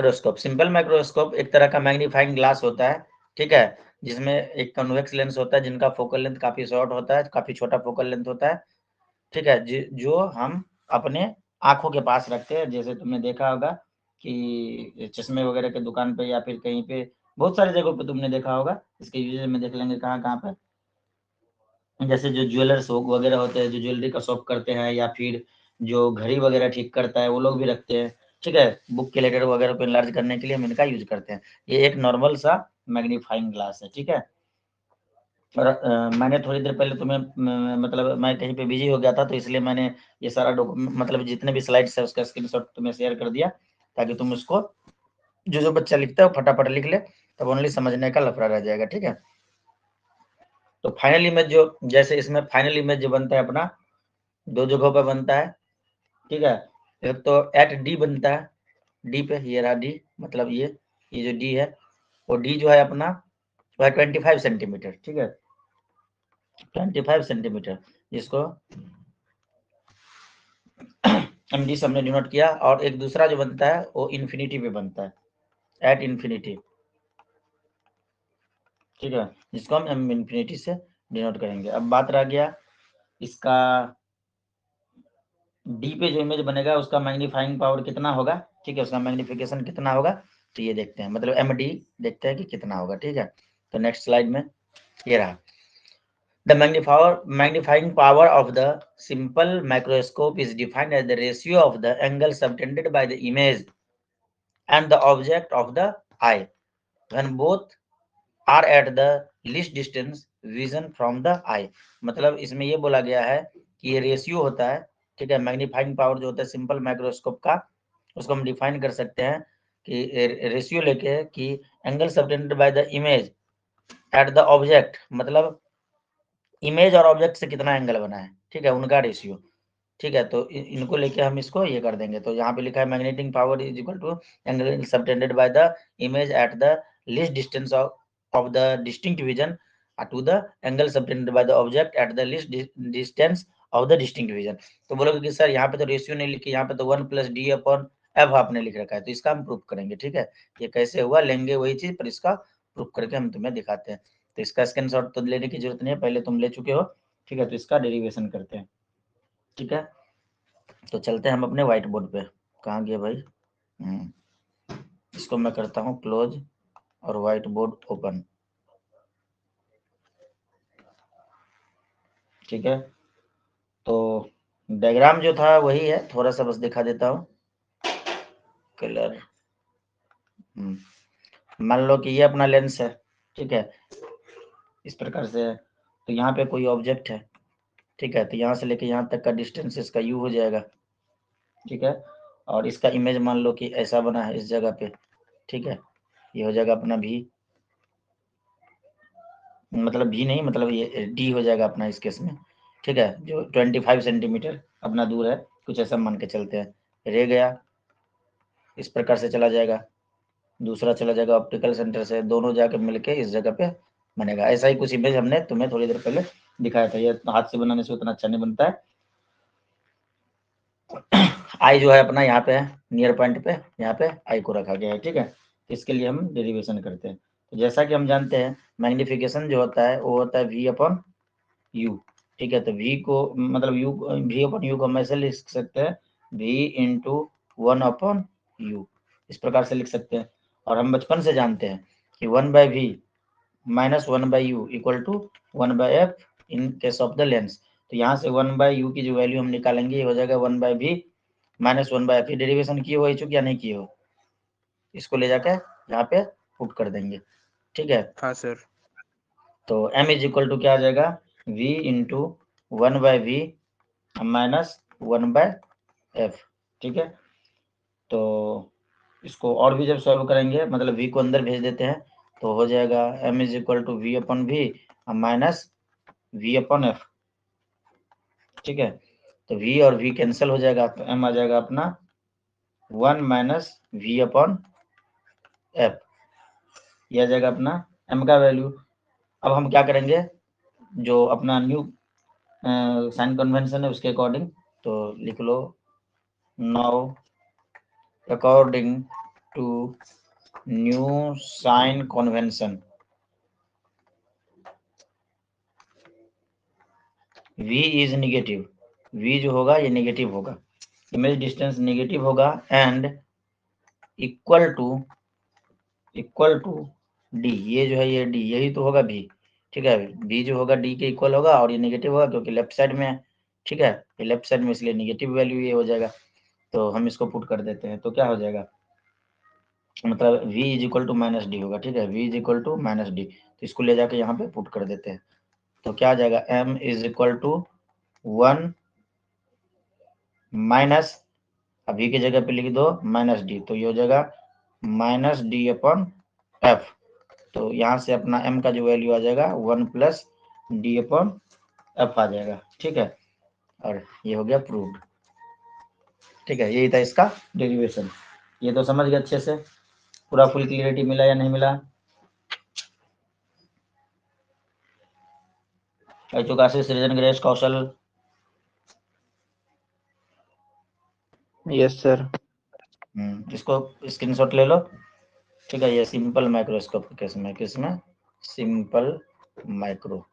Microscope, simple microscope एक तरह का मैग्नीफाइंग ग्लास होता है, ठीक है, जिसमें एक कन्वेक्स लेंस होता है जिनका फोकल लेंथ काफी शॉर्ट होता है, काफी छोटा फोकल लेंथ होता है, ठीक है, जो हम अपने आंखों के पास रखते हैं। जैसे तुमने देखा होगा कि चश्मे वगैरह के दुकान पे या फिर कहीं पे बहुत सारी जगहों पे तुमने देखा होगा, इसके यूजेज में देख लेंगे कहाँ कहाँ पे। जैसे जो ज्वेलर्स वगैरह होते हैं, जो ज्वेलरी का शॉप करते हैं, या फिर जो घड़ी वगैरह ठीक करता है, वो लोग भी रखते हैं, ठीक है, बुक के लेटर वगैरह को इनलार्ज करने के लिए हम इनका यूज करते हैं। ये एक नॉर्मल सा मैग्नीफाइंग ग्लास है, ठीक है। और मैंने थोड़ी देर पहले तुम्हें मतलब मैं कहीं पे बिजी हो गया था, तो इसलिए मैंने ये सारा मतलब जितने भी स्लाइड्स है उसका स्क्रीनशॉट तुम्हें शेयर कर दिया, ताकि तुम उसको जो बच्चा लिखता है वो फटाफट लिख ले, तब ओनली समझने का लफड़ा रह जाएगा, ठीक है। तो फाइनल इमेज जो, जैसे इसमें फाइनल इमेज जो बनता है अपना, दो जगहों पर बनता है, ठीक है। एक तो एट डी बनता है, डी पे, ये रहा डी, मतलब ये जो डी है, वो डी जो है अपना वो है 25 सेंटीमीटर, ठीक है, 25 सेंटीमीटर, जिसको एमडी से हमने डिनोट किया। और एक दूसरा जो बनता है वो इन्फिनिटी पे बनता है, एट इन्फिनिटी, ठीक है, जिसको हम एम इन्फिनिटी से डिनोट करेंगे। अब बात रह गया इसका डी पे जो इमेज बनेगा उसका मैग्नीफाइंग पावर कितना होगा, ठीक है, उसका मैग्निफिकेशन कितना होगा, तो ये देखते हैं, मतलब एम डी देखते हैं कि कितना होगा, ठीक है। तो नेक्स्ट स्लाइड में ये रहा, the magnifying power of the simple microscope is defined as the ratio of the angle subtended by the image and the object of the eye when both are at the least distance vision from the eye। मतलब इसमें ये बोला गया है कि ये ratio होता है, ठीक है, मैग्नीफाइंग पावर जो होता है सिंपल माइक्रोस्कोप का, उसको हम डिफाइन कर सकते हैं कि रेशियो लेके कि angle subtended by the image at the object, मतलब इमेज और ऑब्जेक्ट से कितना एंगल बना है, ठीक है, उनका रेशियो, ठीक है। तो इनको लेके हम इसको ये कर देंगे। तो यहाँ पे लिखा है magnetic power is equal to angle subtended by the image at the least distance of the distinct vision to the angle subtended by the object at the least distance of the distinct vision. तो बोलोगे कि sir यहाँ पे तो ratio नहीं लिखी, यहाँ पे तो 1 + d अपॉन f आपने लिख रखा है, तो इसका हम प्रूफ करेंगे, ठीक है। ये कैसे हुआ, लेंगे वही चीज, पर इसका प्रूफ करके हम तुम्हें दिखाते हैं। तो इसका स्क्रीनशॉट तो लेने की जरूरत नहीं है, पहले तुम ले चुके हो, ठीक है। तो इसका डेरिवेशन करते हैं, ठीक है। तो चलते हैं हम अपने व्हाइट बोर्ड पे। कहाँ गया भाई, इसको मैं करता हूँ क्लोज और व्हाइट बोर्ड ओपन, ठीक है। तो डायग्राम जो था वही है, थोड़ा सा बस दिखा देता हूँ कलर। मान लो कि ये अपना लेंस है, ठीक है, इस प्रकार से है। तो यहाँ पे कोई ऑब्जेक्ट है, ठीक है, तो यहाँ से लेके यहाँ तक का डिस्टेंस इसका यू हो जाएगा, ठीक है। और इसका इमेज मान लो कि ऐसा बना है इस जगह पे, ठीक है, ये हो जाएगा अपना भी, मतलब भी नहीं, मतलब ये डी हो जाएगा अपना इस केस में, ठीक है, जो 25 सेंटीमीटर अपना दूर है, कुछ ऐसा मान के चलते हैं। रह गया इस प्रकार से चला जाएगा, दूसरा चला जाएगा ऑप्टिकल सेंटर से, दोनों जाकर मिलके इस जगह पे बनेगा। ऐसा ही कुछ इमेज हमने तुम्हें थोड़ी देर पहले दिखाया था। ये हाथ से बनाने से उतना अच्छा नहीं बनता है। आई जो है अपना यहाँ पे नियर पॉइंट पे, यहाँ पे आई को रखा गया है, ठीक है। इसके लिए हम डेरिवेशन करते हैं। तो जैसा कि हम जानते हैं मैग्निफिकेशन जो होता है वो होता है v अपॉन u, ठीक है। तो v को मतलब u, v अपॉन u को हम ऐसे लिख सकते हैं v इंटू 1 अपॉन u, इस प्रकार से लिख सकते हैं। और हम बचपन से जानते हैं कि 1/v minus 1/u equal to 1/f in case of the lens. तो यहाँ से 1/u की जो वैल्यू हम निकालेंगे ये हो जाएगा 1/v माइनस 1/f। डेरिवेशन किए हो चुकी या नहीं किए हो, इसको ले जाकर यहाँ पे पुट कर देंगे, ठीक है। हाँ सर। तो m इज इक्वल टू क्या आ जाएगा, v into 1/v minus 1/f, ठीक है। तो इसको और भी जब सॉल्व करेंगे, मतलब v को अंदर भेज देते हैं, तो हो जाएगा m is equal to v upon v minus v upon f, ठीक है। तो v और v कैंसिल हो जाएगा, तो m आ जाएगा अपना 1 माइनस v अपॉन f, यह आ जाएगा अपना m का वैल्यू। अब हम क्या करेंगे, जो अपना न्यू साइन कन्वेंशन है उसके अकॉर्डिंग, तो लिख लो now according to new sign convention, v is negative, v जो होगा ये नेगेटिव होगा, इमेज डिस्टेंस नेगेटिव होगा एंड इक्वल टू डी, ये जो है ये डी, यही तो होगा भी, ठीक है, बी जो होगा डी के इक्वल होगा और ये नेगेटिव होगा क्योंकि लेफ्ट साइड में है, ठीक है, ये लेफ्ट साइड में इसलिए नेगेटिव वैल्यू ये हो जाएगा। तो हम इसको पुट कर देते हैं, तो क्या हो जाएगा, मतलब v is equal to minus D होगा, ठीक है, v is equal to minus D, तो इसको ले जाके यहाँ पे पुट कर देते हैं, तो क्या आ जाएगा, m is equal to 1 minus, अभी की जगह पे लिख दो माइनस डी, तो ये हो जाएगा माइनस डी अपॉन एफ, तो यहाँ से अपना m का जो वैल्यू आ जाएगा 1 प्लस डी अपॉन एफ आ जाएगा, ठीक है, और ये हो गया प्रूव्ड, ठीक है, यही था इसका डेरिवेशन। ये तो समझ गए अच्छे से, पूरा फुल क्लियरिटी मिला या नहीं मिला? चुकाशी सृजन ग्रेस कौशल, यस सर। इसको स्क्रीनशॉट ले लो, ठीक है, ये सिंपल माइक्रोस्कोप केस में, किसमें, सिंपल माइक्रोस्कोप।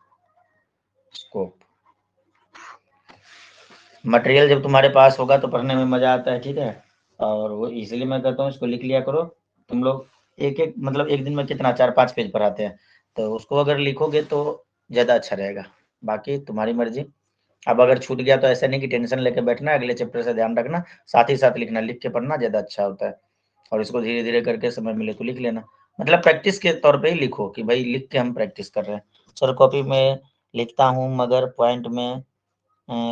मटेरियल जब तुम्हारे पास होगा तो पढ़ने में मजा आता है, ठीक है, और वो इसलिए मैं कहता हूँ इसको लिख लिया करो, तुम लोग एक एक मतलब एक दिन में कितना 4-5 पेज पढ़ाते हैं, तो उसको अगर लिखोगे तो ज्यादा अच्छा रहेगा, बाकी तुम्हारी मर्जी। अब अगर छूट गया तो ऐसा नहीं कि टेंशन लेके बैठना, अगले चैप्टर से ध्यान रखना, साथ ही साथ लिखना, लिख के पढ़ना ज्यादा अच्छा होता है, और इसको धीरे धीरे करके समय मिले तो लिख लेना, मतलब प्रैक्टिस के तौर पे ही लिखो कि भाई लिख के हम प्रैक्टिस कर रहे हैं। सर कॉपी में लिखता हूँ मगर पॉइंट में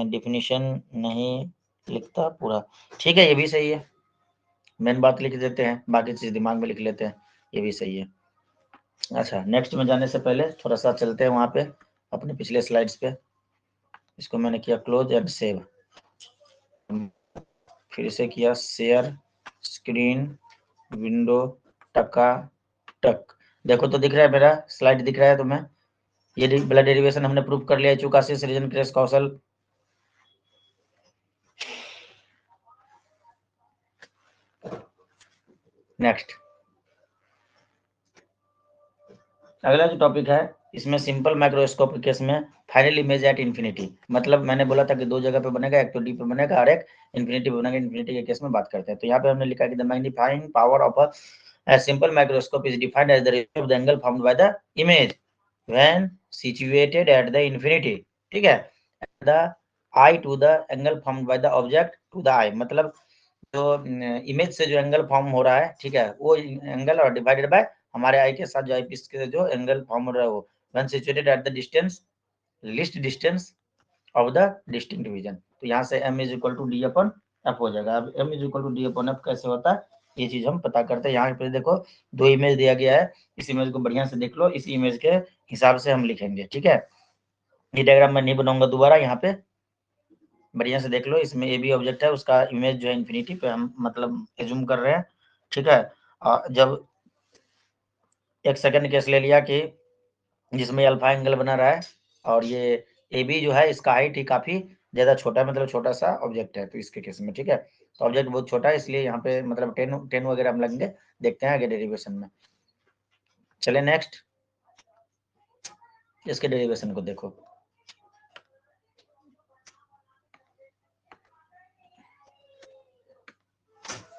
डिफिनीशन नहीं लिखता पूरा, ठीक है, ये भी सही है, मेन बात लिख देते हैं, बाकी चीज दिमाग में लिख लेते हैं, ये भी सही है। अच्छा, नेक्स्ट में जाने से पहले थोड़ा सा चलते हैं वहाँ पे अपने पिछले स्लाइड्स पे, इसको मैंने किया क्लोज एंड सेव, फिर से किया शेयर स्क्रीन विंडो टका टक, देखो तो दिख रहा है मेरा स्लाइड, दिख रहा है तुम्हें, ये वाला डेरिवेशन हमने प्रूव कर लिया है, चुकाशी सृजन ग्रेस कौशल। नेक्स्ट, अगला जो टॉपिक है इसमें सिंपल माइक्रोस्कोप के केस में फाइनल इमेज एट इन्फिनिटी, मतलब मैंने बोला था कि दो जगह पे बनेगा, एक तो डी पे बनेगा और एक इन्फिनिटी पे बनेगा, इन्फिनिटी के केस में बात करते हैं, तो यहाँ पे हमने लिखा कि the magnifying power of a simple microscope is defined as the ratio of the angle formed by the image when situated at the infinity, ठीक है, the eye to the angle formed by the object to the eye, मतलब जो image से जो angle form हो रहा है, ठीक है, वो एंगल और डिवाइडेड बाय हमारे आई के साथ जो आई पीस के जो एंगल फॉर्म हो रहा है वो, when situated at the distance least distance of the distinct vision, तो यहाँ से m is equal to D upon F हो जाएगा। अब m is equal to D upon F कैसे होता है ये चीज हम पता करते हैं। यहाँ पे देखो दो इमेज दिया गया है, इस इमेज को बढ़िया से देख लो, इस इमेज के हिसाब से हम लिखेंगे, ठीक है, ये डायग्राम मैं नहीं बनाऊंगा दोबारा, यहाँ पे बढ़िया से देख लो, इसमें ए बी ऑब्जेक्ट है, उसका इमेज जो है इन्फिनिटी पे हम मतलब एज्यूम कर रहे हैं, ठीक है, जब एक सेकंड केस ले लिया कि जिसमें अल्फा एंगल बना रहा है और ये ए बी जो है इसका हाइट ही काफी ज्यादा छोटा है, मतलब छोटा सा ऑब्जेक्ट है, तो इसके केस में, ठीक है, तो ऑब्जेक्ट बहुत छोटा है इसलिए यहाँ पे मतलब 10 वगैरह हम लगेंगे, देखते हैं आगे डेरिवेशन में। चले नेक्स्ट, इसके डेरिवेशन को देखो,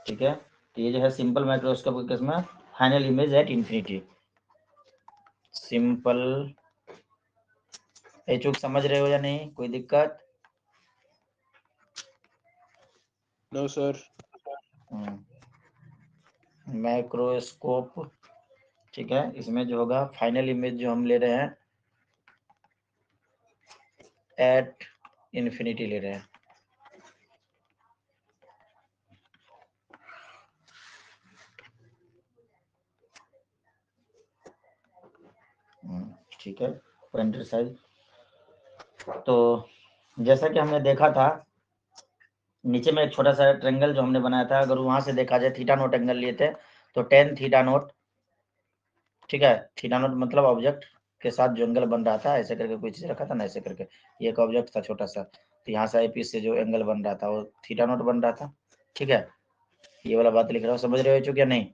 ठीक है, तो ये जो है सिंपल माइक्रोस्कोप के केस में final image at infinity, simple, चूक समझ रहे हो या नहीं, कोई दिक्कत? No sir. माइक्रोस्कोप, ठीक है, इसमें जो होगा फाइनल इमेज जो हम ले रहे हैं एट इन्फिनिटी ले रहे हैं, ठीक है, पॉइंटर साइज। तो जैसा कि हमने देखा था नीचे में एक छोटा सा ट्रायंगल जो हमने बनाया था, अगर वहां से देखा जाए थीटा नोट एंगल लिए थे तो 10 थीटा नोट, ठीक है, थीटा नोट मतलब ऑब्जेक्ट के साथ जो एंगल बन रहा था, ऐसे करके कोई चीज रखा था ना, ऐसे करके ये एक ऑब्जेक्ट था छोटा सा, तो यहाँ से आई पीस से जो एंगल बन रहा था वो थीटा नोट बन रहा था, ठीक है, ये वाला बात लिख रहा हूँ, समझ रहे हो क्या नहीं?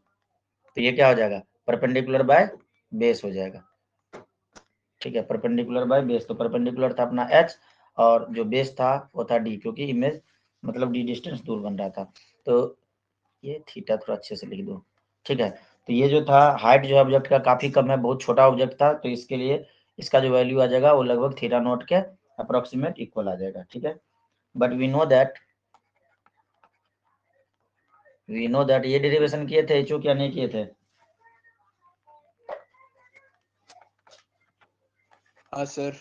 तो ये क्या हो जाएगा, परपेंडिकुलर बाय बेस हो जाएगा, ठीक है, परपेंडिकुलर बाय बेस। तो परपेंडिकुलर था अपना h और जो बेस था वो था d, क्योंकि इमेज मतलब d डिस्टेंस दूर बन रहा था। तो ये थीटा थोड़ा अच्छे से लिख दो, ठीक है। तो ये जो था हाइट जो ऑब्जेक्ट का काफी कम है, बहुत छोटा ऑब्जेक्ट था, तो इसके लिए इसका जो वैल्यू आ जाएगा वो लगभग थीटा नॉट के अप्रोक्सीमेट इक्वल आ जाएगा, ठीक है। बट वी नो दैट ये डेरिवेशन किए थे एचओ क्या नहीं किए थे? हाँ सर।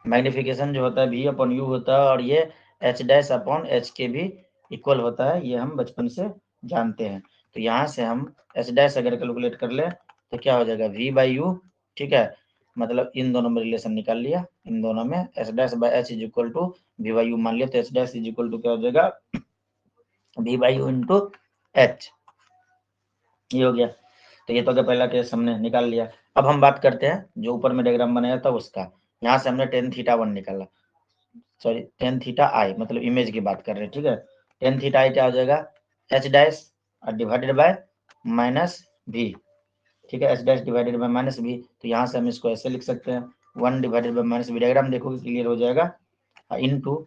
मैग्निफिकेशन जो होता है v अपॉन u होता है, और ये h डैश अपॉन h के भी इक्वल होता है, ये हम बचपन से जानते हैं। तो यहाँ से हम h डैश अगर कैलकुलेट कर ले तो क्या हो जाएगा, v बाई यू, ठीक है, मतलब इन दोनों में रिलेशन निकाल लिया, इन दोनों में h dash by h is equal to v by U मान लिया, तो h dash is equal to क्या हो जाएगा, v by U into h, ये हो गया। तो ये तो अगर पहला केस हमने निकाल लिया। अब हम बात करते हैं जो ऊपर में डायग्राम बनाया था उसका। यहाँ से हमने टेन थीटा वन निकाला, सॉरी टेन थीटा आई, मतलब इमेज की बात कर रहे हैं, ठीक है। टेन थीटा आई क्या हो जाएगा, H dash divided by minus भी, ठीक है, H dash divided by minus भी। तो यहाँ से हम इसको ऐसे लिख सकते हैं, वन डिवाइडेड बाय माइनस भी, डायग्राम देखोगे क्लियर हो जाएगा, इनटू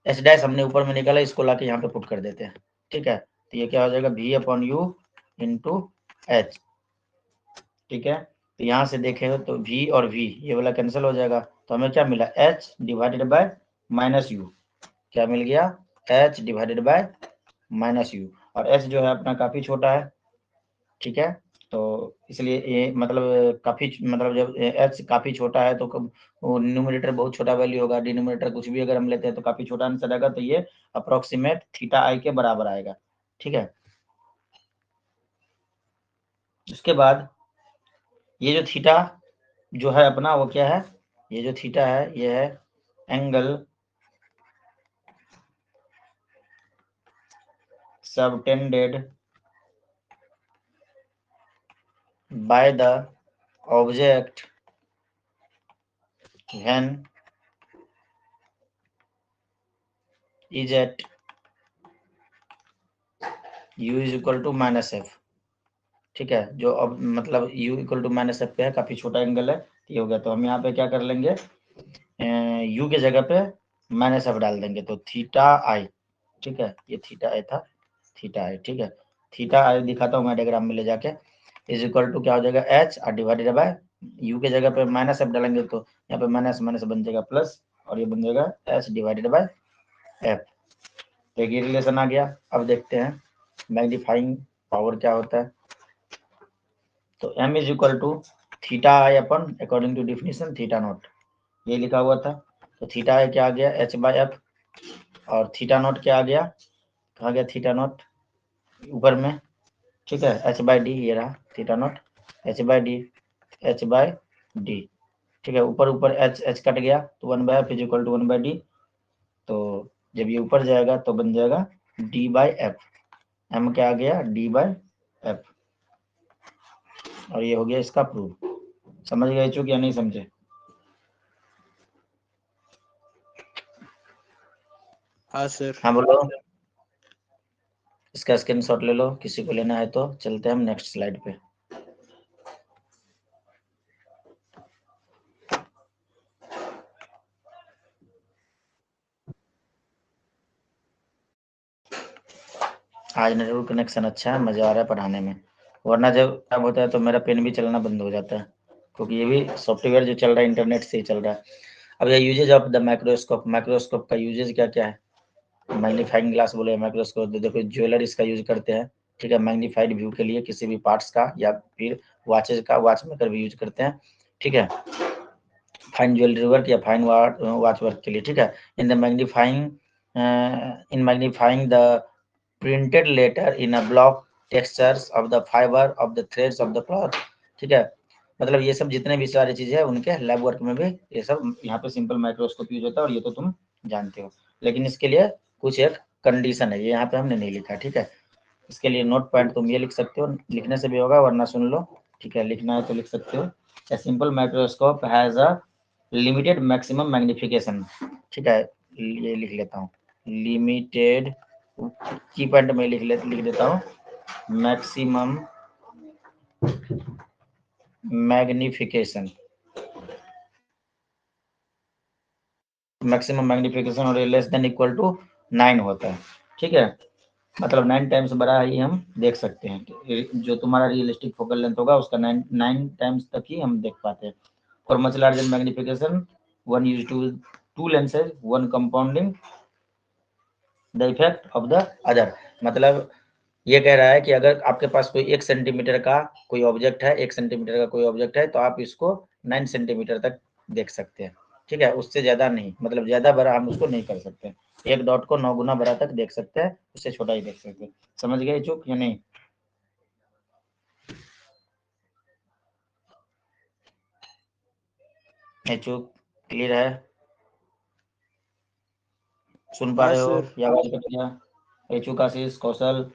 एच डैश हमने ऊपर में निकाला, इसको लाके यहाँ पे पुट कर देते हैं, ठीक है। तो ये क्या हो जाएगा, V upon U into H, ठीक है। तो यहाँ से देखें तो v और v ये वाला कैंसिल हो जाएगा, तो हमें क्या मिला, h divided by minus you, क्या मिल गया, h divided by minus you, और h जो है अपना काफी छोटा है, ठीक है। तो इसलिए ये मतलब काफी मतलब जब h काफी छोटा है तो न्यूमरेटर बहुत छोटा वैल्यू होगा, डिनोमिनेटर कुछ भी अगर हम लेते हैं तो काफी छोटा आंसर आएगा, तो ये अप्रोक्सीमेट थीटा आई के बराबर आएगा, ठीक है। उसके बाद ये जो थीटा जो है अपना वो क्या है, ये जो थीटा है ये है angle subtended by the object when is at u is equal to minus F, ठीक है। जो अब मतलब u equal to minus F पे है, काफी छोटा एंगल है, ये हो गया। तो हम यहाँ पे क्या कर लेंगे, u के जगह पे माइनस एफ डाल देंगे, तो थीटा आई, ठीक है, ये थीटा आई था, थीटा आई, ठीक है। थीटा आई दिखाता हूँ मैं डायग्राम में ले जाके, इज इक्वल टू क्या हो जाएगा, एच और डिवाइडेड बाय यू के जगह पे माइनस एफ डालेंगे तो यहाँ पे माइनस माइनस बन जाएगा प्लस, और ये बन जाएगा एच डिवाइडेड बाय एफ। एक ये रिलेशन आ गया। अब देखते हैं मैग्नीफाइंग पावर क्या होता है। तो m is equal to theta I upon according to definition theta naught, ये लिखा हुआ था। तो थीटा आई क्या आ गया, h बाय एफ, और थीटा नॉट क्या आ गया, कहाँ गया थीटा नॉट, ऊपर में, ठीक है, h बाय डी, ये रहा theta naught, h by D, h by D, ठीक है। ऊपर ऊपर h कट गया तो one by F is equal to one by D, तो जब ये ऊपर जाएगा तो बन जाएगा d बाय एफ, m क्या आ गया, d बाय एफ, और ये हो गया इसका प्रूफ। समझ गए चूक या नहीं समझे? हाँ सर। हाँ बोलो, इसका स्क्रीनशॉट ले लो, किसी को लेना है तो। चलते हैं हम नेक्स्ट स्लाइड पे। आज नेटवर्क कनेक्शन अच्छा है, मजा आ रहा है पढ़ाने में, वरना जब खराब होता है तो मेरा पेन भी चलना बंद हो जाता है, क्योंकि ये भी सॉफ्टवेयर जो चल रहा है इंटरनेट से ही चल रहा है। अब ये uses of the microscope, microscope का यूजेज क्या क्या है, मैग्नीफाइंग ग्लास बोले माइक्रोस्कोप, देखो ज्वेलर इसका यूज करते हैं, ठीक है, मैग्नीफाइड व्यू के लिए किसी भी पार्ट्स का, या फिर वॉचेज का, वॉच मेकर भी यूज करते हैं, ठीक है, फाइन ज्वेलरी वर्क या फाइन वॉच वर्क के लिए, ठीक है। In the magnifying the printed letter in a block textures of the fibre of the threads of the cloth, ठीक है। मतलब ये सब जितने भी सारी चीजें हैं उनके लैब वर्क में भी ये सब यहाँ पे सिंपल माइक्रोस्कोप यूज होता है, और ये तो तुम जानते हो। लेकिन इसके लिए कुछ एक कंडीशन है, ये यहाँ पे हमने नहीं लिखा, ठीक है। इसके लिए नोट पॉइंट तुम ये लिख सकते हो, लिखने से भी होगा वरना सुन लो, ठीक है, लिखना है तो लिख सकते हो। A simple microscope has a limited maximum magnification, ठीक है, ये लिख लेता हूँ, लिमिटेड की पॉइंट में लिख देता हूँ, मैक्सिमम मैग्निफिकेशन, मैक्सिमम मैग्निफिकेशन और लेस देन इक्वल टू 9 होता है, ठीक है, मतलब 9 टाइम्स बड़ा ही हम देख सकते हैं, जो तुम्हारा रियलिस्टिक फोकल लेंथ होगा उसका 9 टाइम्स तक ही हम देख पाते हैं। और much larger magnification, one use to 2 lenses, one compounding the effect of the other, मतलब ये कह रहा है कि अगर आपके पास कोई 1 सेंटीमीटर का कोई ऑब्जेक्ट है, 1 सेंटीमीटर का कोई ऑब्जेक्ट है, तो आप इसको 9 सेंटीमीटर तक देख सकते हैं, ठीक है, उससे ज्यादा नहीं, मतलब ज्यादा बड़ा हम उसको नहीं कर सकते, एक डॉट को 9 गुना बड़ा तक देख सकते हैं, उससे छोटा ही देख सकते हैं। समझ गए चूक या नहीं? चूक क्लियर है? सुन पा हाँ रहे हो सर। या आवाज कट गया? एचुक, आशीष, कौशल,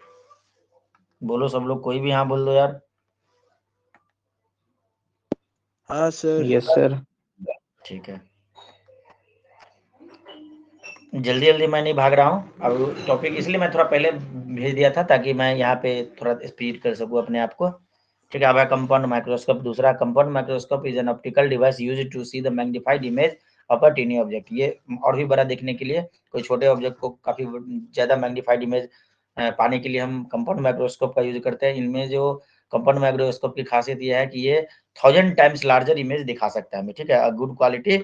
बोलो सब लोग, कोई भी हाँ बोल दो यार। हाँ सर। Yes sir. ठीक है, जल्दी जल्दी मैं नहीं भाग रहा हूँ, अब टॉपिक इसलिए मैं थोड़ा पहले भेज दिया था ताकि मैं यहाँ पे थोड़ा स्पीड कर सकूँ अपने आप को, ठीक है। अब है कंपाउंड माइक्रोस्कोप। दूसरा, compound microscope is an optical device used to see the magnified image of a tiny object. ये और भी बड़ा देखने के लिए, कोई छोटे ऑब्जेक्ट को काफी ज्यादा मैग्नीफाइड इमेज पाने के लिए हम कंपाउंड माइक्रोस्कोप का यूज करते हैं। इनमें जो कंपाउंड माइक्रोस्कोप की खासियत यह है कि ये 1000 टाइम्स लार्जर इमेज दिखा सकता है हमें, ठीक है। Good quality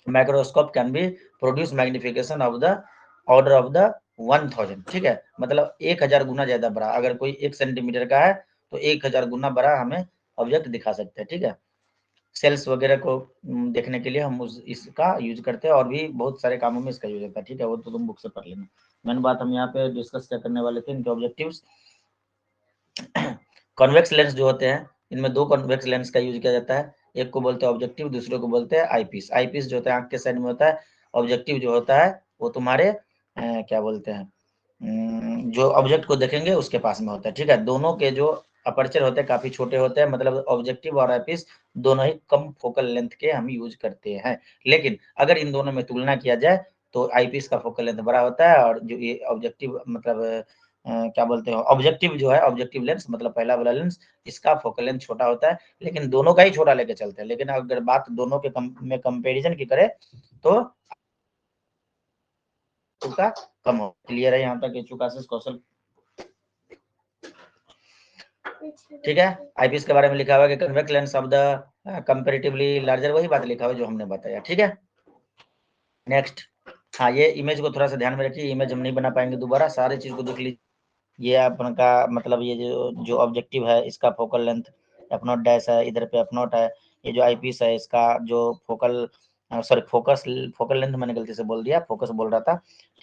microscope can be produce magnification of the order of the 1000, ठीक है, मतलब 1000 गुना ज्यादा बड़ा। अगर कोई 1 सेंटीमीटर का है तो 1000 गुना बड़ा हमें ऑब्जेक्ट दिखा सकते हैं, ठीक है। सेल्स वगैरह को देखने के लिए हम इसका यूज करते हैं, और भी बहुत सारे कामों में इसका यूज होता है, ठीक है, वो तो तुम बुक से पढ़ लेना। मेन बात हम यहाँ पे डिस्कस क्या करने वाले थे, इनके ऑब्जेक्टिव्स। कॉन्वेक्स लेंस जो होते हैं, इनमें 2 कॉन्वेक्स लेंस का यूज किया जाता है, एक को बोलते हैं ऑब्जेक्टिव, दूसरे को बोलते हैं आईपीस। आईपीस जो होता है आंख के साइड में होता है, ऑब्जेक्टिव जो होता है वो तुम्हारे क्या बोलते हैं, जो ऑब्जेक्ट को देखेंगे उसके पास में होता है, ठीक है। दोनों के जो अपर्चर होते हैं काफी छोटे होते हैं, मतलब ऑब्जेक्टिव और आईपीस दोनों ही कम फोकल लेंथ के हम यूज करते हैं। लेकिन अगर इन दोनों में तुलना किया जाए तो आईपीस का फोकल लेंथ बड़ा होता है, और जो ये ऑब्जेक्टिव मतलब क्या बोलते हैं, ऑब्जेक्टिव जो है, ऑब्जेक्टिव लेंस मतलब पहला वाला लेंस, इसका फोकल लेंथ छोटा होता है। लेकिन दोनों का ही छोटा लेके चलते हैं, लेकिन अगर बात दोनों के में कंपैरिजन की करें तो उसका कम हो। क्लियर है यहाँ तक? चुका से कौशल, ठीक है। आईपीएस के बारे में लिखा हुआ है कि convex lens of the comparatively larger, वही बात लिखा हुआ है जो हमने बताया, ठीक है। नेक्स्ट, हाँ, ये इमेज को थोड़ा सा ध्यान में रखिए, इमेज हम नहीं बना पाएंगे दोबारा, सारे चीज को देख लीजिए। ये अपन का मतलब ये जो ऑब्जेक्टिव है इसका focal length F not dash है, इधर पे एफ नॉट है। ये जो आईपीस है इसका जो फोकल सॉरी फोकल लेंथ मैंने गलती से बोल दिया, फोकस बोल रहा था,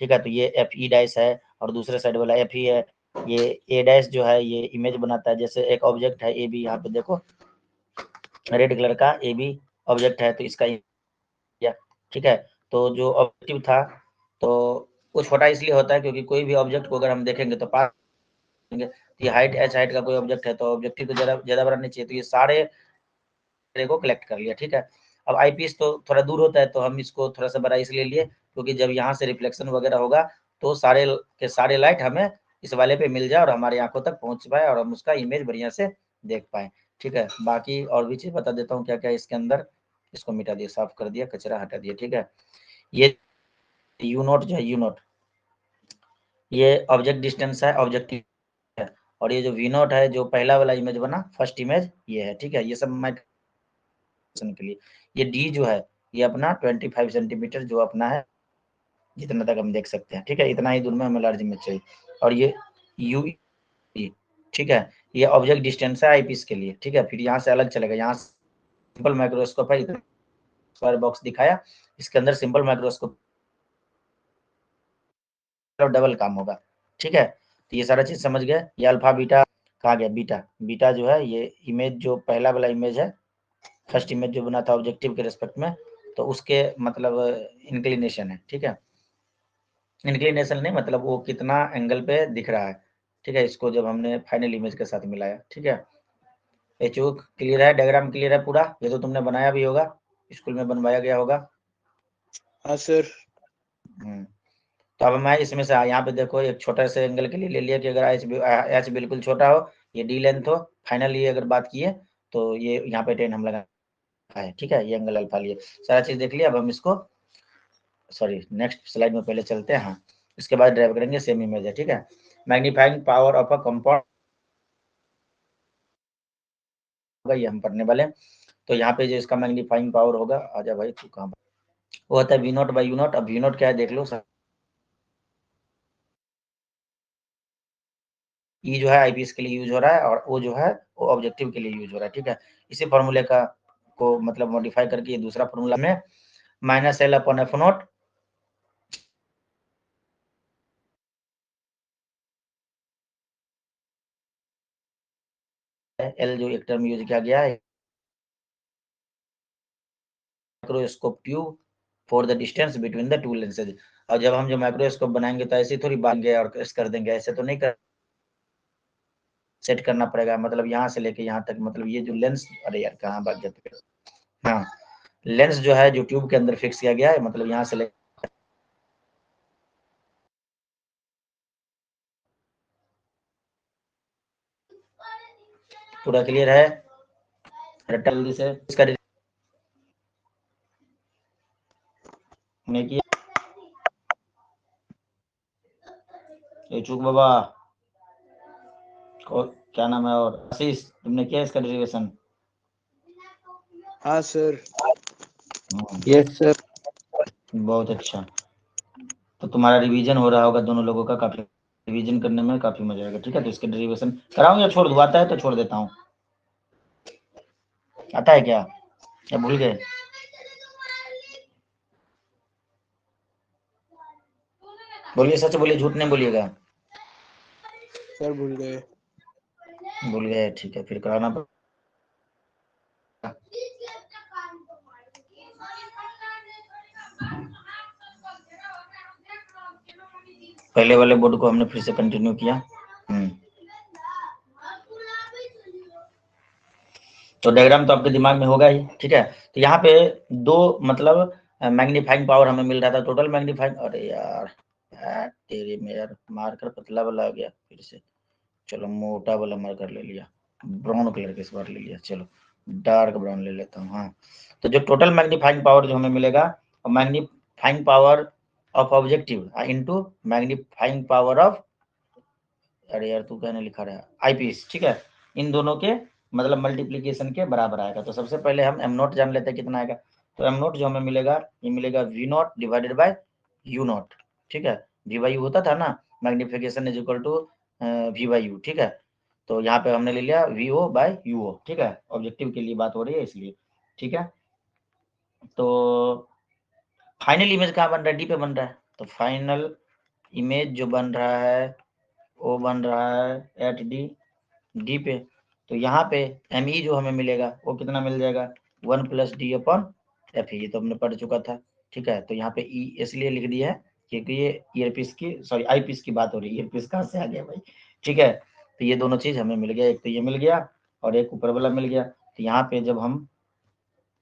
ठीक है। तो ये एफ ई डैश है और दूसरे साइड वाला एफ ई है। ये ए डैश जो है ये इमेज बनाता है, जैसे एक ऑब्जेक्ट है ए बी, यहाँ पे देखो रेड कलर का ए बी ऑब्जेक्ट है, तो इसका ठीक है। तो जो ऑब्जेक्टिव था तो वो छोटा इसलिए होता है क्योंकि कोई भी ऑब्जेक्ट को अगर हम देखेंगे तो पास, ये हाइट एच हाइट का कोई ऑब्जेक्ट है तो ऑब्जेक्टिव तो ज्यादा बड़ा नहीं चाहिए, तो ये सारे को कलेक्ट कर लिया, ठीक है। अब आईपीएस तो थोड़ा दूर होता है तो हम इसको थोड़ा सा बड़ा इसलिए लिए क्योंकि जब यहाँ से रिफ्लेक्शन वगैरह होगा तो सारे के सारे लाइट हमें इस वाले पे मिल जाए और हमारे आंखों तक पहुंच पाए और हम उसका इमेज बढ़िया से देख पाए, ठीक है। बाकी और भी चीज बता देता हूँ क्या क्या इसके अंदर। इसको मिटा दिया, साफ कर दिया, कचरा हटा दिया, ठीक है। ये यू नोट जो है, यू नोट ये ऑब्जेक्ट डिस्टेंस है, ऑब्जेक्टिव है। और ये जो वी नोट है जो पहला वाला इमेज बना, फर्स्ट इमेज ये है, ठीक है। ये सब मैं के लिए, ये डी जो है ये अपना 25 सेंटीमीटर जो अपना है, जितना तक हम देख सकते हैं, ठीक है। इतना ही दूर में हमें लार्ज इमेज चाहिए। और ये यू, ठीक है, ये ऑब्जेक्ट डिस्टेंस है आईपीस के लिए, ठीक है। फिर यहाँ से अलग चलेगा, यहाँ सिंपल माइक्रोस्कोप है, स्क्वायर बॉक्स दिखाया, इसके अंदर सिंपल माइक्रोस्कोप डबल काम होगा, ठीक है। तो ये सारा चीज समझ गए। ये अल्फा बीटा कहा गया, बीटा बीटा जो है ये इमेज जो पहला वाला इमेज है, फर्स्ट इमेज जो बना था ऑब्जेक्टिव के रेस्पेक्ट में, तो उसके मतलब इंक्लिनेशन है, ठीक है। इंक्लिनेशन नहीं मतलब वो कितना एंगल पे दिख रहा है, ठीक है। इसको जब हमने फाइनल इमेज के साथ मिलाया, ठीक है। ये चूक क्लियर है, डायग्राम क्लियर है पूरा? ये तो तुमने बनाया भी होगा, स्कूल में बनवाया गया होगा। हाँ सर। तो अब मैं इसमें से यहाँ पे देखो एक छोटा से एंगल के लिए ले लिया कि अगर एच बिल्कुल छोटा हो, ये डी लेंथ हो, फाइनली अगर बात किए तो ये यहाँ पे 10 हम लगा है, ठीक है, ये एंगल अल्फा लिए, सारा चीज देख लिया। अब हम इसको सॉरी नेक्स्ट स्लाइड में पहले चलते हैं। हाँ, इसके बाद ड्राइव करेंगे सेम इमेज है, ठीक है। Magnifying power of a compound ये हम पढ़ने वाले हैं। तो यहाँ पे जो इसका मैग्नीफाइंग पावर होगा, आजा भाई तू कहाँ, वो होता है V naught by U naught. अब वी नॉट क्या है देख लो, ई जो है आईपीएस के लिए यूज हो रहा है और ओ जो है वो ऑब्जेक्टिव के लिए यूज हो रहा है, ठीक है। इसी फॉर्मूले का को मतलब मॉडिफाई करके ये दूसरा फॉर्मूला में minus L upon F naught L जो एक टर्म यूज किया गया है microscope tube for the distance between the two lenses. और जब हम जो माइक्रोस्कोप बनाएंगे तो ऐसे थोड़ी बांधेंगे और कर देंगे, ऐसे तो नहीं कर, सेट करना पड़ेगा, मतलब यहाँ से लेके यहाँ तक, मतलब ये जो लेंस, अरे यार कहाँ बात जाते, हाँ लेंस जो है जो ट्यूब के अंदर फिक्स किया गया है, मतलब यहाँ से लेके पूरा क्लियर है। जल्दी से इसका किया चूक बाबा और क्या नाम है, और आशीष तुमने किया इसका डेरिवेशन? हाँ सर। Yes sir. बहुत अच्छा, तो तुम्हारा रिवीजन हो रहा होगा दोनों लोगों का, काफी रिवीजन करने में काफी मजा आएगा, ठीक है। तो इसके डेरिवेशन कराऊं या छोड़ दूं? आता है तो छोड़ देता हूँ, आता है क्या या भूल गए? बोलिए, सच बोलिए, झूठ नहीं बोलिएगा। सर भूल गए। भूल गए, ठीक है, फिर कराना पड़ेगा। पहले वाले बोर्ड को हमने फिर से कंटिन्यू किया। तो डायग्राम तो आपके दिमाग में होगा ही, ठीक है। तो यहाँ पे दो मतलब मैग्नीफाइंग पावर हमें मिल रहा था, टोटल मैग्नीफाइंग, अरे यार तेरे में यार मार्कर पतला वाला आ गया फिर से, चलो मोटा वाला मार्कर ले लिया, ब्राउन कलर के इस बार ले लिया, चलो डार्क ब्राउन ले लेता हूँ। हाँ, तो जो टोटल मैग्नीफाइंग पावर जो हमें मिलेगा, magnifying power of objective into magnifying power of, अरे यार तू कहने लिखा रहा है आईपीस, ठीक है, इन दोनों के मतलब मल्टीप्लीकेशन के बराबर आएगा। तो सबसे पहले हम एम नोट जान लेते हैं कितना आएगा। तो एम नोट जो हमें मिलेगा, ये मिलेगा V naught divided by U naught, ठीक है। वी बाई यू होता था ना, magnification is equal to V by U, ठीक है। तो यहाँ पे हमने ले लिया V O by U O, ठीक है, ऑब्जेक्टिव के लिए बात हो रही है इसलिए, ठीक है। तो फाइनल इमेज कहाँ बन रहा है? डी पे बन रहा है, तो फाइनल इमेज जो बन रहा है वो बन रहा है एट डी पे। तो यहाँ पे एम ई जो हमें मिलेगा वो कितना मिल जाएगा, 1 प्लस डी अपॉन एफ, ये तो हमने पढ़ चुका था, ठीक है। तो यहाँ पे ई इसलिए लिख दिया है क्योंकि ये ईयरपीस की सॉरी आई पीस की बात हो रही है, ईयरपीस कहाँ से आ गया भाई, ठीक है। तो ये दोनों चीज हमें मिल गया, एक तो ये मिल गया और एक ऊपर वाला मिल गया। तो यहाँ पे जब हम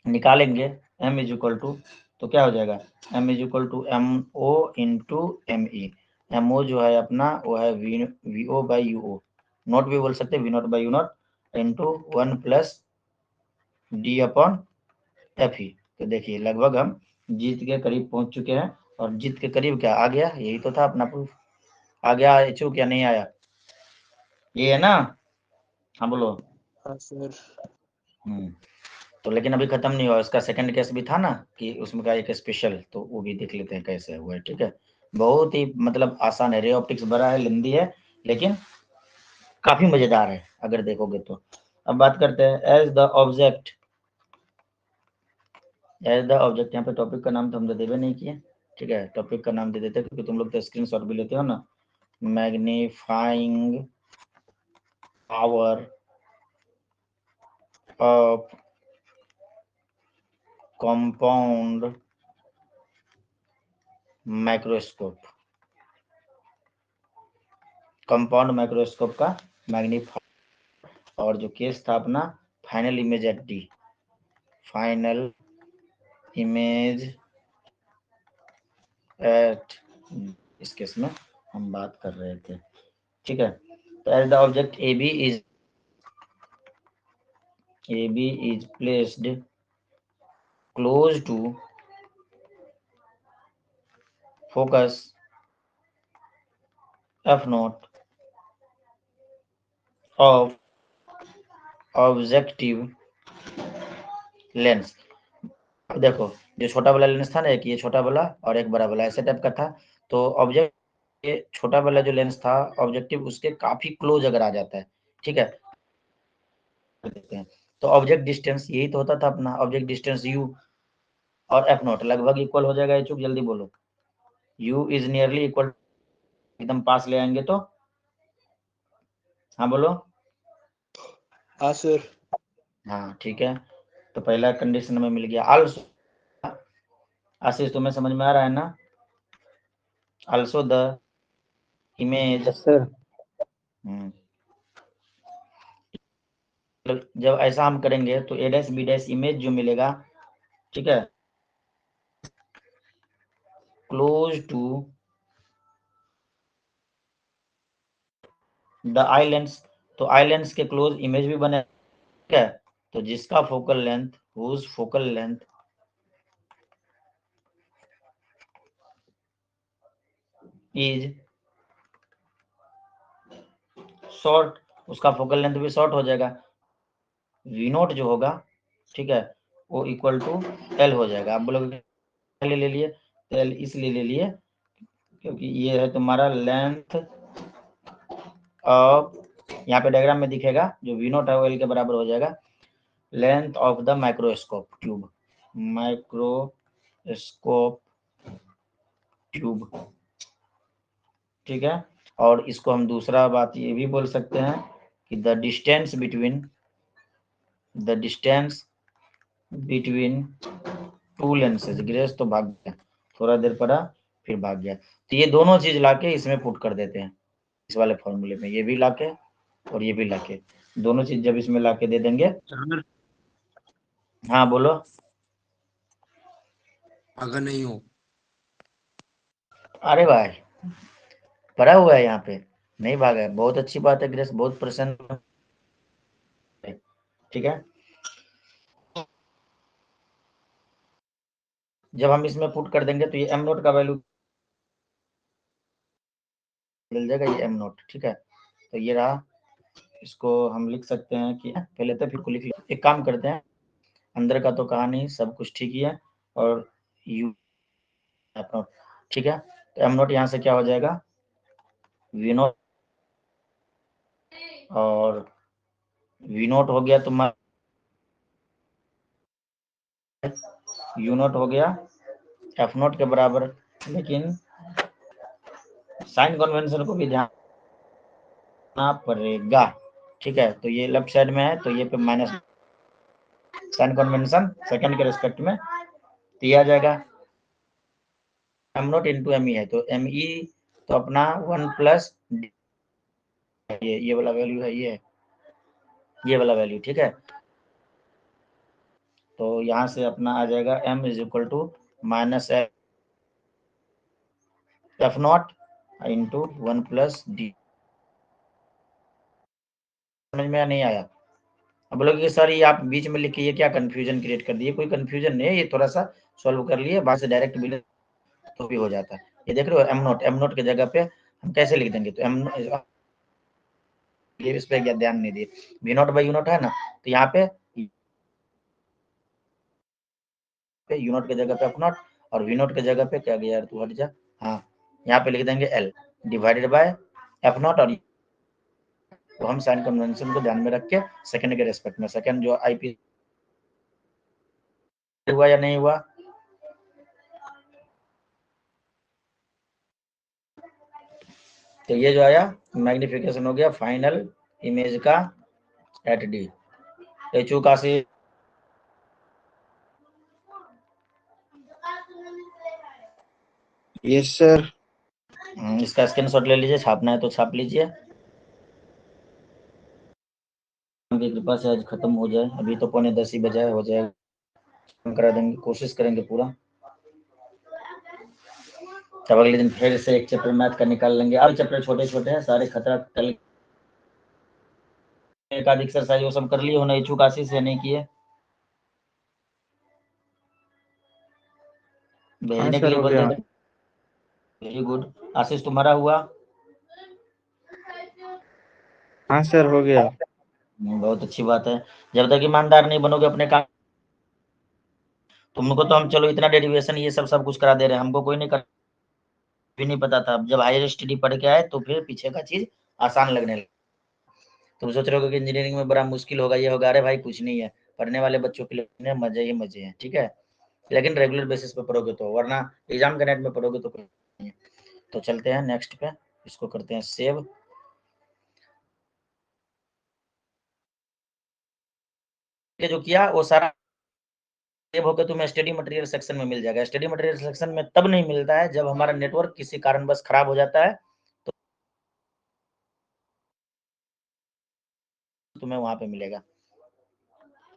निकालेंगे m इज इक्वल टू, तो क्या हो जाएगा, m is equal to M O into M E. M O जो है अपना वो है V O by U O, naught भी बोल सकते हैं V naught by U naught into 1 plus D upon F E. तो देखिए लगभग हम जीत के करीब पहुंच चुके हैं, और जीत के करीब क्या आ गया, यही तो था अपना प्रूफ, आ गया एचओ क्या नहीं आया, ये है ना? हाँ बोलो। हाँ सर। तो लेकिन अभी खत्म नहीं हुआ, उसका सेकंड केस भी था ना कि उसमें का एक स्पेशल, तो वो भी देख लेते हैं कैसे हुआ है, ठीक है। बहुत ही मतलब आसान है, रे ऑप्टिक्स बड़ा है, लेंदी है, लेकिन काफी मजेदार है अगर देखोगे तो। अब बात करते हैं as the object, as the object, यहाँ पे टॉपिक का नाम तो हम तो देवे नहीं किए, ठीक है, टॉपिक का नाम दे देते क्योंकि तुम लोग तो स्क्रीनशॉट भी लेते हो ना। Magnifying power of compound microscope, compound microscope का मैग्नीफाई, और जो केस था अपना final image at D, final image at इस केस में हम बात कर रहे थे, ठीक है। तो as the object AB is placed close to focus F0 of objective lens. अब देखो जो छोटा वाला लेंस था ना, एक ये छोटा वाला और एक बड़ा वाला, ऐसे टाइप का था। तो ऑब्जेक्ट ये छोटा वाला जो लेंस था ऑब्जेक्टिव उसके काफी क्लोज अगर आ जाता है, ठीक है, देखते हैं। तो ऑब्जेक्ट डिस्टेंस यही तो होता था अपना, ऑब्जेक्ट डिस्टेंस u और F0 लगभग इक्वल हो जाएगा। चुप जल्दी बोलो, u इज नियरली इक्वल, एकदम पास ले आएंगे तो, हाँ बोलो। हाँ सर। हाँ ठीक है, तो पहला कंडीशन में मिल गया। आल्सो, आशीष तुम्हें समझ में आ रहा है ना? Also the image, yes sir. जब ऐसा हम करेंगे तो a dash b dash image जो मिलेगा, ठीक है, close to the eye lens, तो आई लेंस के क्लोज इमेज भी बने, ठीक है। तो जिसका focal length, whose focal length is short, उसका फोकल लेंथ भी शॉर्ट हो जाएगा। V0 जो होगा, ठीक है, वो इक्वल टू L हो जाएगा। आप बोलोगे ले लिए, L इसलिए ले लिए क्योंकि ये है तुम्हारा लेंथ ऑफ, यहाँ पे डायग्राम में दिखेगा जो V0 है वो L के बराबर हो जाएगा, length of the microscope tube, microscope tube, ठीक है। और इसको हम दूसरा बात ये भी बोल सकते हैं कि the distance between two lenses, grace तो भाग गया, थोड़ा देर पड़ा फिर भाग गया। तो ये दोनों चीज लाके इसमें पुट कर देते हैं, इस वाले फॉर्मूले में, ये भी लाके और ये भी लाके, दोनों चीज जब इसमें लाके दे देंगे। हाँ बोलो। अगर नहीं हो, अरे भाई पड़ा हुआ है यहाँ पे, नहीं भागा है, बहुत अच्छी बात है ग्रेस, बहुत प्रसन्न, ठीक है। जब हम इसमें पुट कर देंगे तो ये m0 का वैल्यू मिल जाएगा, ये m0, ठीक है। तो ये रहा, इसको हम लिख सकते हैं कि पहले तो फिर को लिख ले। एक काम करते हैं, अंदर का तो कहा नहीं, सब कुछ ठीक ही है, और u f0, ठीक है। तो m0 यहाँ से क्या हो जाएगा, v0, और v0 हो गया तुम्हारा u0 हो गया f0 के बराबर, लेकिन साइन कन्वेंशन को भी ध्यान रखना पड़ेगा, ठीक है। तो ये लेफ्ट साइड में है तो ये पे माइनस, साइन कन्वेंशन सेकंड के रिस्पेक्ट में दिया जाएगा। m0 इंटू me है तो me तो अपना 1 प्लस ये वाला वैल्यू है, ये वाला वैल्यू, ठीक है। तो यहाँ से अपना आ जाएगा m is equal to minus f0 into 1 plus D. समझ में नहीं आया? अब बोलोगे कि सर ये आप बीच में लिख के ये क्या कंफ्यूजन क्रिएट कर दिए? कोई कंफ्यूजन नहीं है, ये थोड़ा सा सॉल्व कर लिए, बाहर से डायरेक्ट भी तो भी हो जाता है। ये देख रहे हो m0 के जगह पे हम कैसे लिख देंगे, तो m इस पे क्या ध्यान नहीं दिए, v0 बाई u0 है ना, तो यहाँ पे u0 के जगह पे f0 और v0 के जगह पे क्या गया यार, तू हट जा, हाँ यहाँ पे लिख देंगे l डिवाइडेड बाय f0, और तो हम साइन कन्वेंशन को ध्यान में रख के सेकंड के रेस्पेक्ट में, सेकंड जो आईपी हुआ या नहीं हुआ, तो ये जो आया मैग्निफिकेशन हो गया फाइनल इमेज का एट डी। एचू काशी यस सर। इसका स्क्रीनशॉट ले लीजिए, छापना है तो छाप लीजिए। की कृपा से आज खत्म हो जाए, अभी तो 9:45 ही बजा है, हो जाएगा, करा देंगे, कोशिश करेंगे पूरा। तब अगले दिन फिर से एक चैप्टर मैथ का निकाल लेंगे। अब चैप्टर छोटे छोटे हैं सारे, खतरा कल एक आध एक्सरसाइज वो सब कर लिए हो ना, इच्छुक आशीष से नहीं किए? भेजने के सर लिए हो बोल गया। देते। Very good. आशीष तुम्हारा हुआ? हाँ सर हो गया। बहुत अच्छी बात है। जब तक ईमानदार नहीं बनोगे अपने काम, तुमको तो हम चलो इतना डेरिवेशन ये सब कुछ करा दे रहे हैं, हमको कोई नहीं कर भी नहीं पता था। जब हायर स्टडी पढ़ के आए तो फिर पीछे का चीज आसान लगने लगा। तुम सोच रहे हो कि इंजीनियरिंग में बड़ा मुश्किल होगा, ये होगा। अरे भाई कुछ नहीं है, पढ़ने वाले बच्चों के लिए मजे ही मजे हैं, ठीक है। लेकिन रेगुलर बेसिस पे पढ़ोगे तो, वरना एग्जाम के नेट में पढ़ोगे तो कुछ नहीं है। तो चलते हैं नेक्स्ट पे, इसको करते हैं सेव। जो किया वो सारा सेव होकर तुम्हें स्टडी मटेरियल सेक्शन में मिल जाएगा। स्टडी मटेरियल सेक्शन में तब नहीं मिलता है जब हमारा नेटवर्क किसी कारणवश खराब हो जाता है, तो तुम्हें वहां पे मिलेगा।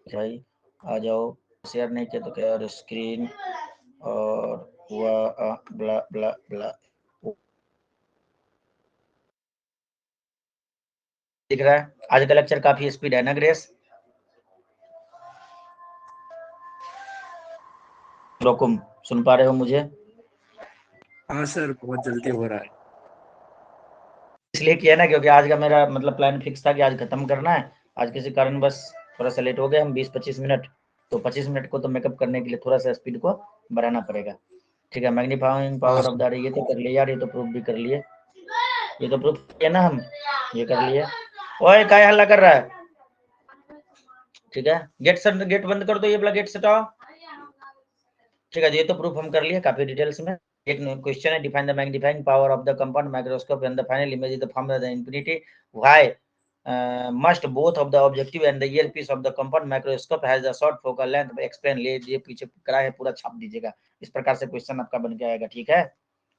भाई आ जाओ, शेयर नहीं किया तो क्या, और स्क्रीन और हुआ ब्ला ब्ला ब्ला दिख रहा है। आज का लेक्चर काफी स्पीड है ना ग्रेस? रोकुम, सुन पा रहे हो मुझे? हाँ सर, बहुत जल्दी हो रहा है। इसलिए किया ना क्योंकि आज का मेरा मतलब प्लान फिक्स था कि आज खत्म करना है। आज किसी कारण बस थोड़ा सा लेट हो गया, हम 20-25 मिनट, तो 25 मिनट को तो मेकअप करने के लिए थोड़ा सा स्पीड को बढ़ाना पड़ेगा, ठीक है। मैग्नीफाइंग हाँ पावर ऑफ सर। द, ये तो कर लिए यार, ये तो प्रूफ भी कर लिए, ये तो प्रूफ किया ना हम, ये कर लिए। ओए काय हल्ला कर रहा है? ठीक है, गेट सर गेट बंद कर दो, ये वाला गेट सटाओ, ठीक है। ये तो प्रूफ हम कर लिए काफी डिटेल्स में। एक क्वेश्चन है, define the magnifying power of the compound microscope and the final image is the form of the infinity, why must both of the objective and the eyepiece of the compound microscope has a short focal length, explain. ले ये पीछे करा है पूरा छाप दीजिएगा, इस प्रकार से क्वेश्चन आपका बन के आएगा, ठीक है।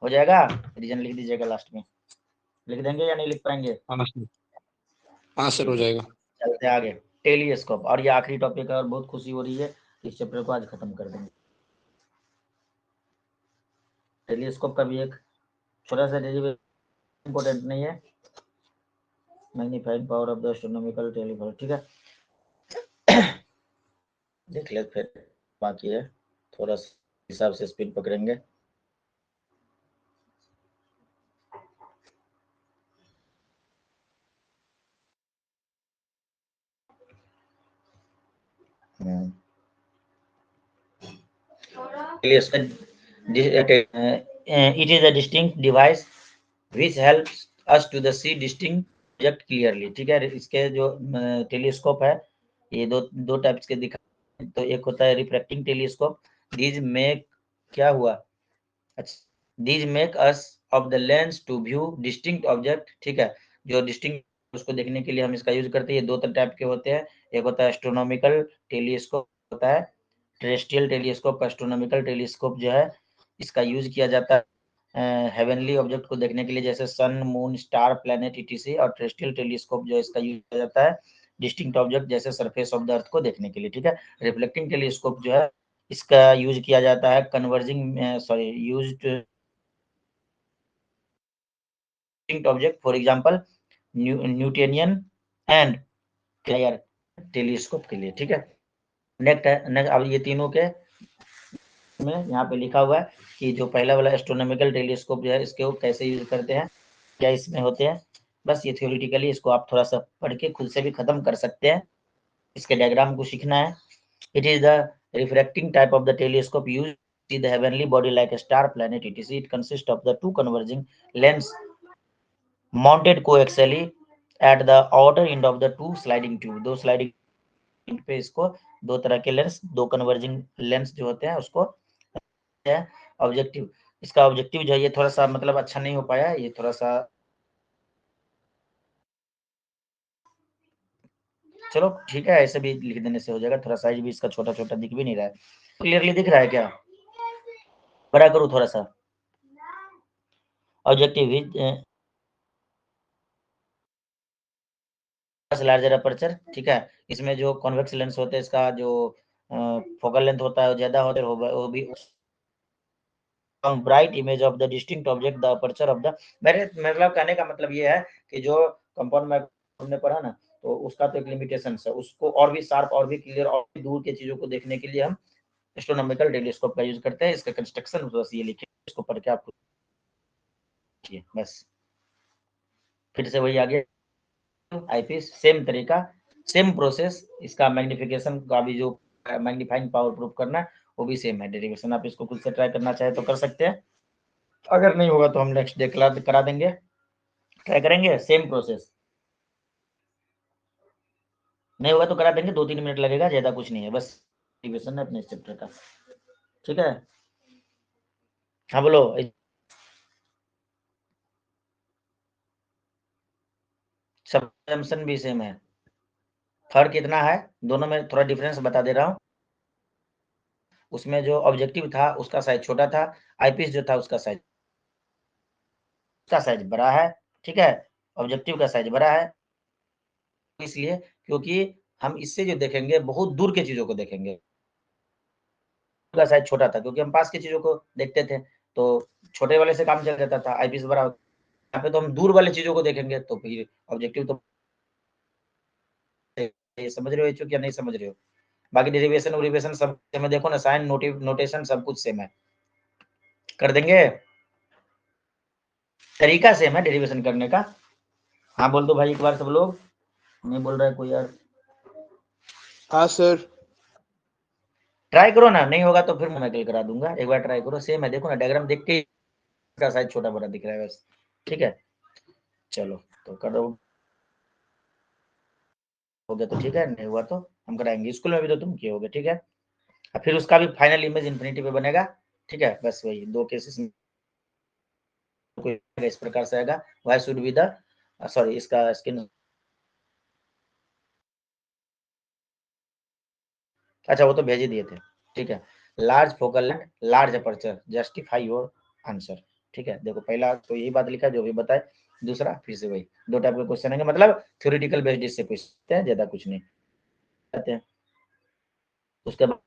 हो जाएगा, रीजन लिख दीजिएगा लास्ट में। लिख देंगे या नहीं लिख पाएंगे? हाँ सर। हाँ सर, हो ठीक है, जाएगा। चलते आगे। टेलीस्कोप, और ये आखिरी टॉपिक है और बहुत खुशी हो रही है, इस चैप्टर को आज खत्म कर देंगे। टेलीस्कोप का भी एक छोटा सा डेरिवेशन इंपॉर्टेंट नहीं है, magnifying power of the astronomical telephone, ठीक है। देख ले फिर, बाकी है थोड़ा सा हिसाब से स्पीड पकड़ेंगे। It is a distinct device which helps us to the see distinct object clearly, ठीक है। इसके जो टेलीस्कोप है, ये दो टाइप्स के दिखा, तो एक होता है रिफ्रैक्टिंग टेलीस्कोप। दीज मेक, क्या हुआ, अच्छा, these make us of the lens to view distinct object, ठीक है। जो डिस्टिंक्ट उसको देखने के लिए हम इसका यूज करते हैं। ये दो टाइप के होते हैं, एक होता है एस्ट्रोनॉमिकल टेलीस्कोप, होता है टेरेस्ट्रियल टेलीस्कोप। एस्ट्रोनॉमिकल टेलीस्कोप जो है इसका यूज किया जाता है हेवनली ऑब्जेक्ट को देखने के लिए, जैसे सन, मून, स्टार, प्लेनेट इटीसी। और टेरेस्ट्रियल टेलीस्कोप जो इसका यूज किया जाता है डिस्टिंक्ट ऑब्जेक्ट जैसे सरफेस ऑफ द अर्थ को देखने के लिए, ठीक है। रिफ्लेक्टिंग टेलीस्कोप जो है इसका यूज किया जाता है converging sorry used object, for example Newtonian and clear telescope के लिए, ठीक है। नेक्स्ट अब ये तीनों के में यहाँ पे लिखा हुआ है कि जो पहला वाला एस्ट्रोनॉमिकल टेलीस्कोप जो है इसके कैसे यूज करते हैं, क्या इसमें होते हैं। बस ये थ्योरेटिकली इसको आप थोड़ा सा पढ़ के खुद से भी खत्म कर सकते हैं, इसके डायग्राम को सीखना है। It is the refracting type of the telescope use see the heavenly body like a star, planet, etc. It consists of the two converging lens mounted coaxially at the outer end of the two sliding tube। दो sliding पे इसको दो तरह के lens, दो converging lens जो होते हैं उसको है ऑब्जेक्टिव। इसका ऑब्जेक्टिव जो है ये थोड़ा सा मतलब अच्छा नहीं हो पाया, ये थोड़ा सा, चलो ठीक है, ऐसे भी लिख देने से हो जाएगा। थोड़ा साइज भी इसका छोटा छोटा दिख भी नहीं रहा है, क्लियरली दिख रहा है क्या? बड़ा करूँ थोड़ा सा? ऑब्जेक्टिव लार्जर अपर्चर, ठीक है। इसमें जो कॉन्वेक्स लेंस होते हैं इसका जो फोकल लेंथ होता है वो ज्यादा होता है, वो भी bright image of the distinct object the aperture of the, मेरे मतलब कहने का मतलब ये है कि जो कंपाउंड में हमने पढ़ा ना, तो उसका तो एक लिमिटेशन है, उसको और भी शार्प और भी क्लियर और भी दूर की चीजों को देखने के लिए हम एस्ट्रोनॉमिकल टेलीस्कोप का यूज करते हैं। इसका कंस्ट्रक्शन बस ये लिखे, इसको पढ़ के आपको बस फिर से वही आ गया आईपीस, सेम तरीका, सेम प्रोसेस, इसका मैग्निफिकेशन का भी जो मैग्नीफाइंग पावर प्रूफ करना है वो भी सेम है डेरिवेशन। आप इसको खुद से ट्राई करना चाहे तो कर सकते हैं, अगर नहीं होगा तो हम नेक्स्ट डे करा देंगे, ट्राई करेंगे, सेम प्रोसेस। नहीं होगा तो करा देंगे, 2-3 मिनट लगेगा, ज्यादा कुछ नहीं है, बस डेरिवेशन है अपने चैप्टर का, ठीक है। हाँ बोलो। सब जम्पशन भी सेम है, फर्क इतना है दोनों में, थोड़ा डिफरेंस बता दे रहा हूँ। उसमें जो ऑब्जेक्टिव था उसका साइज छोटा था, आईपीस जो था उसका साइज बड़ा है, ठीक है, ऑब्जेक्टिव का साइज बड़ा है, इसलिए क्योंकि हम इससे जो देखेंगे बहुत दूर की चीजों को देखेंगे, का साइज छोटा था क्योंकि हम पास की चीजों को देखते थे, तो छोटे वाले से काम चल जाता था, आईपीस बड़ा होता, यहाँ पे तो हम दूर वाले चीजों को देखेंगे तो फिर ऑब्जेक्टिव तो, ये समझ रहे हो क्या नहीं समझ रहे हो? बाकी डेरिवेशन वेरिएशन सब में देखो ना, साइन नोटेशन सब कुछ सेम है, कर देंगे, तरीका सेम है डेरिवेशन करने का। हाँ बोल दो भाई एक बार सब लोग, नहीं बोल रहा है कोई यार। हाँ सर। ट्राई करो ना, नहीं होगा तो फिर मैं कल करा दूंगा, एक बार ट्राई करो, सेम है, देखो ना डायग्राम देख के इसका साइज छोटा बड़ा दिख रहा है बस, ठीक है। चलो तो करो, हो गया तो ठीक है, नहीं हुआ तो हम कराएंगे, स्कूल में भी तो तुम किए होगे, ठीक है। फिर उसका भी फाइनल इमेज इन्फिनिटी पे बनेगा, ठीक है, बस वही 2 केसेस में इस प्रकार से आएगा, why should be the, sorry इसका स्किन, अच्छा वो तो भेज ही दिए थे, ठीक है। Large focal length, large aperture, justify your answer, ठीक है। देखो पहला तो यही बात लिखा जो भी बताए, दूसरा फिर से वही 2 टाइप के क्वेश्चन है, मतलब थ्योरेटिकल बेस्ड इससे पूछते हैं, ज्यादा कुछ नहीं कहते हैं। उसके बाद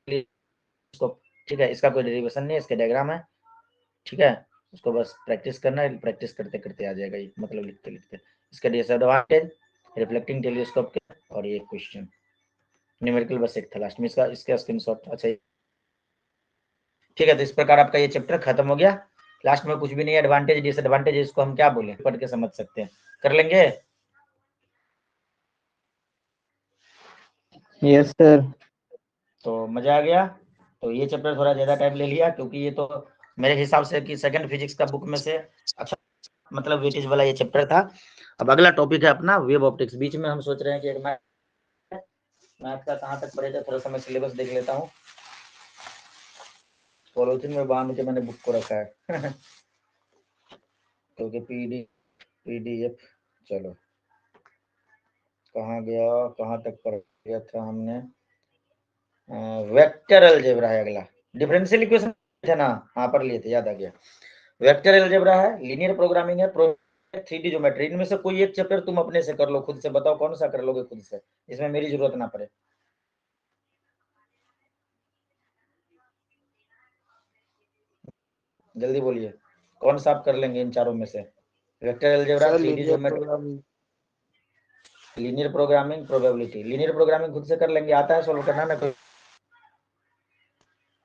इसको, ठीक है, इसका कोई डेरिवेशन नहीं है, इसके डायग्राम है, ठीक है, उसको बस प्रैक्टिस करना है, प्रैक्टिस करते करते आ जाएगा ये, मतलब लिखते लिखते। इसका डिसएडवांटेज रिफ्लेक्टिंग टेलीस्कोप के, और ये क्वेश्चन न्यूमेरिकल बस एक था लास्ट में, इसका स्क्रीनशॉट, अच्छा ठीक है। तो इस प्रकार आपका ये चैप्टर खत्म हो गया, लास्ट में कुछ भी नहीं, एडवांटेज डिसएडवांटेज इसको हम क्या बोले पढ़ के समझ सकते हैं, कर लेंगे। Yes sir. तो मजा आ गया। तो ये चैप्टर थोड़ा ज्यादा टाइम ले लिया क्योंकि ये तो मेरे हिसाब से कि सेकंड फिजिक्स का बुक में से अच्छा, मतलब वेटेज वाला ये चैप्टर था। अब अगला टॉपिक है अपना वेव ऑप्टिक्स, बीच में हम सोच रहे हैं कि एक मैथ का कहाँ तक पढ़ेगा, थोड़ा सा मैं सिलेबस देख लेता हूँ, पॉलिथीन में बांध के मैंने बुक को रखा है क्योंकि पीडीएफ, चलो कहाँ गया, कहाँ तक पढ़ गया था हमने, वेक्टर अलजेब्रा है अगला, डिफरेंशियल इक्वेशन है ना, हाँ पढ़ लिए थे, याद आ गया। वेक्टर अलजेब्रा है, लीनियर प्रोग्रामिंग है, 3D ज्योमेट्री, इनमें से कोई एक चैप्टर तुम अपने से कर लो, खुद से बताओ कौन सा कर लोगे खुद से, इसमें मेरी जरूरत ना पड़े। जल्दी बोलिए, कौन सा आप कर लेंगे इन चारों में से? Vector algebra, sir 3D linear geometry, programming. Linear programming, probability. Linear programming खुद से कर लेंगे, आता है सोल्व करना ना कोई?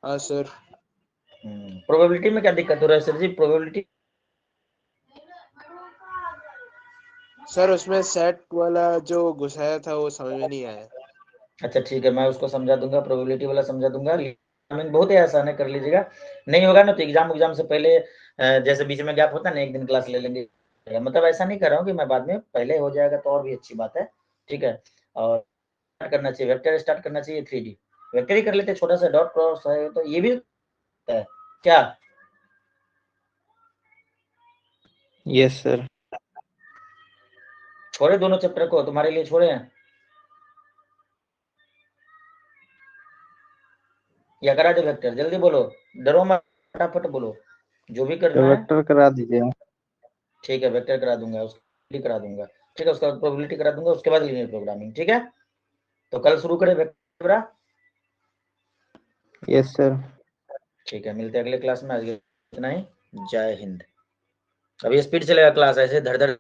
हाँ सर। प्रोबेबिलिटी में क्या दिक्कत हो रहा है सर जी? प्रोबेबिलिटी सर उसमें सेट वाला जो घुसाया था वो समझ में नहीं आया। अच्छा ठीक है, मैं उसको समझा दूंगा, प्रोबेबिलिटी वाला समझा दूंगा, प्रोग्रामिंग बहुत ही आसान है, कर लीजिएगा। नहीं होगा ना तो एग्जाम से पहले जैसे बीच में गैप होता है ना, एक दिन क्लास ले लेंगे, मतलब ऐसा नहीं कर रहा हूँ कि मैं बाद में, पहले हो जाएगा तो और भी अच्छी बात है, ठीक है। और स्टार्ट करना चाहिए, वेक्टर स्टार्ट करना चाहिए, 3D वेक्टर ही कर लेते, छोटा सा डॉट क्रॉस है तो ये भी है क्या? Yes sir. छोड़े दोनों चैप्टर को, तुम्हारे लिए छोड़े हैं या करा दो वेक्टर? जल्दी बोलो, डरो मत, फटाफट बोलो, जो भी तो करना है। वेक्टर करा दीजिए। ठीक है, वेक्टर करा दूंगा, उसकी करा दूंगा, ठीक है, उसका प्रोबेबिलिटी करा दूंगा, उसके बाद लीनियर प्रोग्रामिंग, ठीक है। तो कल शुरू करें वेक्टर। Yes sir. ठीक है, मिलते हैं अगले क्लास में। आज के इतना ही। जय हिंद। अभी स्पीड चलेगा क्लास, ऐसे धड़ धड़।